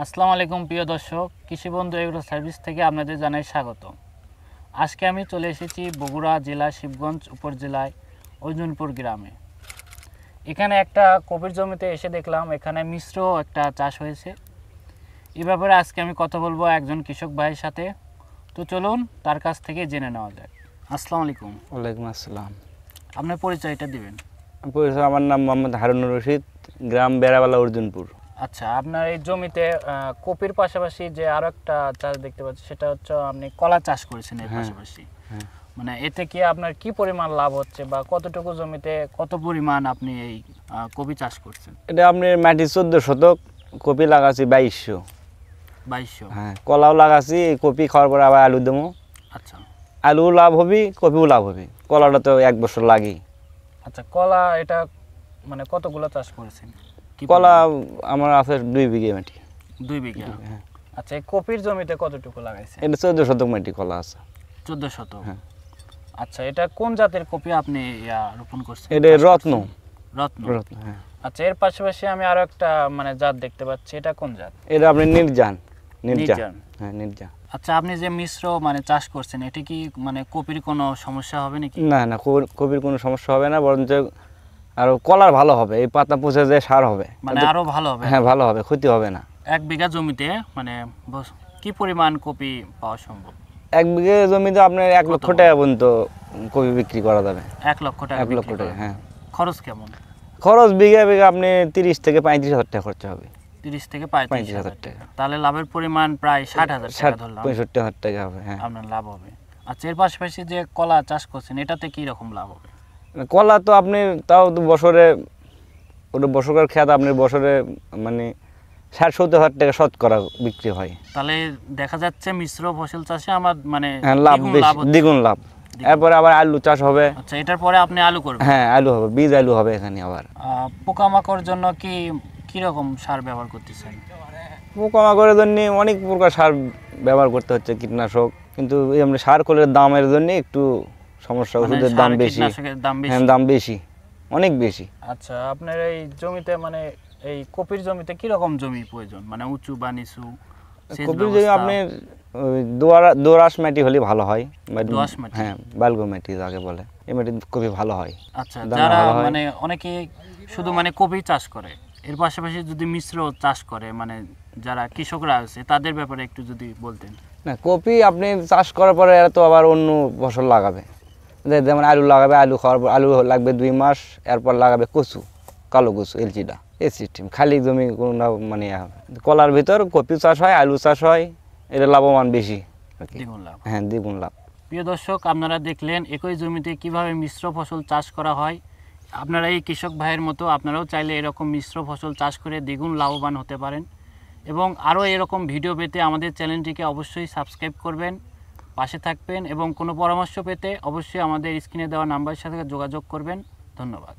আসসালামু আলাইকুম প্রিয় দর্শক, কৃষি বন্ধু এগ্রো সার্ভিস থেকে আপনাদের জানাই স্বাগত। আজকে আমি চলে এসেছি বগুড়া জেলা শিবগঞ্জ উপজেলায় অর্জুনপুর গ্রামে। এখানে একটা কপির জমিতে এসে দেখলাম এখানে মিশ্র একটা চাষ হয়েছে। এই ব্যাপারে আজকে আমি কথা বলবো একজন কৃষক ভাইয়ের সাথে। তো চলুন তার কাছ থেকে জেনে নেওয়া যাক। আসসালামু আলাইকুম। ওয়ালাইকুম আসসালাম। আপনার পরিচয়টা দিবেন। পরিচয়, আমার নাম মোহাম্মদ হারুনুর রশিদ, গ্রাম বেড়াবালা অর্জুনপুর। আচ্ছা, আপনার এই জমিতে কপির পাশাপাশি যে আরো একটা চাষ দেখতে পাচ্ছি, সেটা হচ্ছে আপনি কলা চাষ করেছেন এর পাশাপাশি। মানে এতে কি আপনার কি পরিমাণ লাভ হচ্ছে বা কতটুকু জমিতে কত পরিমাণ আপনি এই কপি চাষ করছেন? এটা আপনি মাটি 14 শতক, কপি লাগাচ্ছি 2200। 2200। হ্যাঁ, কলাও লাগাচ্ছি, কপি খাওয়ার পরে আবার আলু দেবো। আচ্ছা, আলুও লাভ হবে, কপিও লাভ হবে। কলাটা তো 1 বছর লাগেই। আচ্ছা, কলা এটা মানে কতগুলো চাষ করেছেন? কলা আমার আছে 2 বিঘে মাটি। 2 বিঘা। হ্যাঁ। আচ্ছা, এই কপির জমিতে কতটুকু লাগাইছেন? এটা 14 শতক মাটি কলা আছে। 14 শতক। হ্যাঁ। আচ্ছা, এটা কোন জাতের কপি আপনি রোপণ করছেন? এটা রত্ন। রত্ন। হ্যাঁ। আচ্ছা, এর পাশাপাশি আমি আরো একটা মানে জাত দেখতে পাচ্ছি, এটা কোন জাত? এটা আপনি নির্জান। নির্জান। হ্যাঁ, নির্জান। আচ্ছা, আপনি যে মিশ্র মানে চাষ করছেন, এটা কি মানে কপির কোনো সমস্যা হবে নাকি? না না, কপির কোনো সমস্যা হবে না, বরঞ্চ আর কলার ভালো হবে। এই পাতা পচে যে সার হবে, মানে আরো ভালো হবে। হ্যাঁ, ভালো হবে, ক্ষতি হবে না। 1 বিঘা জমিতে মানে কি পরিমাণ কপি পাওয়া সম্ভব? 1 বিঘে জমিতে আপনার 1 লক্ষ টাকা পর্যন্ত কপি বিক্রি করা যাবে। 1 লক্ষ টাকা? 1 লক্ষ টাকা, হ্যাঁ। খরচ কেমন? খরচ বিঘা আপনি 30 থেকে 35 হাজার টাকা খরচা হবে। 30 থেকে 35 হাজার টাকা। তাহলে লাভের পরিমাণ প্রায় 60,000 টাকা ধরলাম। 65 হাজার টাকা হবে, হ্যাঁ। আপনার লাভ হবে। আচ্ছা, এর পাশাপাশি যে কলা চাষ করছেন, এটাতে কি রকম লাভ হবে? কলা তো আপনি তাও তো বছরে, ওটা বছরের খেত, আপনি বছরে মানে 60-70 হাজার টাকা শতকরা বিক্রি হয়। তাহলে দেখা যাচ্ছে মিশ্র ফসল চাষে আমার মানে লাভ বেশি, দ্বিগুণ লাভ। এরপরে আবার আলু চাষ হবে। আচ্ছা, এটার পরে আপনি আলু করবেন? হ্যাঁ, আলু হবে, বীজ আলু হবে এখানে। আবার পোকামাকড়ের জন্য কি রকম সার ব্যবহার করতেছেন? পোকামাকড়ের জন্য অনেক প্রকার সার ব্যবহার করতে হচ্ছে, কীটনাশক। কিন্তু এই আমরা সার খোলের দামের জন্য একটু সমস্যা, ওষুধের দাম বেশি। হ্যাঁ, দাম বেশি, অনেক বেশি। আচ্ছা, আপনার এই জমিতে মানে এই কপির জমিতে কি রকম জমি প্রয়োজন, মানে উঁচু বা নিচু? কপির জমি আপনার দোআঁশ মাটি হলে ভালো হয়। দোআঁশ মাটি? হ্যাঁ, বালগো মাটি যাকে বলে, এই মাটি কপি ভালো হয়। আচ্ছা, যারা মানে অনেকে শুধু মানে কপি চাষ করে, এর পাশাপাশি যদি মিশ্র চাষ করে, মানে যারা কৃষকরা আছে তাদের ব্যাপারে একটু যদি বলতেন। না, কপি আপনি চাষ করার পরে এরা তো আবার অন্য ফসল লাগাবে। যেমন আলু লাগাবে, আলু খাওয়ার পর আলু লাগবে 2 মাস, এরপর লাগাবে কচু, কালো কচু, এলচিডা, এই সিস্টেম। খালি জমি কোনো মানে কলার ভিতর কপি চাষ হয়, আলু চাষ হয়, এটা লাভবান বেশি। দ্বিগুণ লাভ। হ্যাঁ, দ্বিগুণ লাভ। প্রিয় দর্শক, আপনারা দেখলেন একই জমিতে কিভাবে মিশ্র ফসল চাষ করা হয়। আপনারা এই কৃষক ভাইয়ের মতো আপনারাও চাইলে এরকম মিশ্র ফসল চাষ করে দ্বিগুণ লাভবান হতে পারেন। এবং আরও এরকম ভিডিও পেতে আমাদের চ্যানেলটিকে অবশ্যই সাবস্ক্রাইব করবেন, পাশে থাকবেন এবং কোনো পরামর্শ পেতে অবশ্যই আমাদের স্ক্রিনে দেওয়া নাম্বারের সাথে যোগাযোগ করবেন। ধন্যবাদ।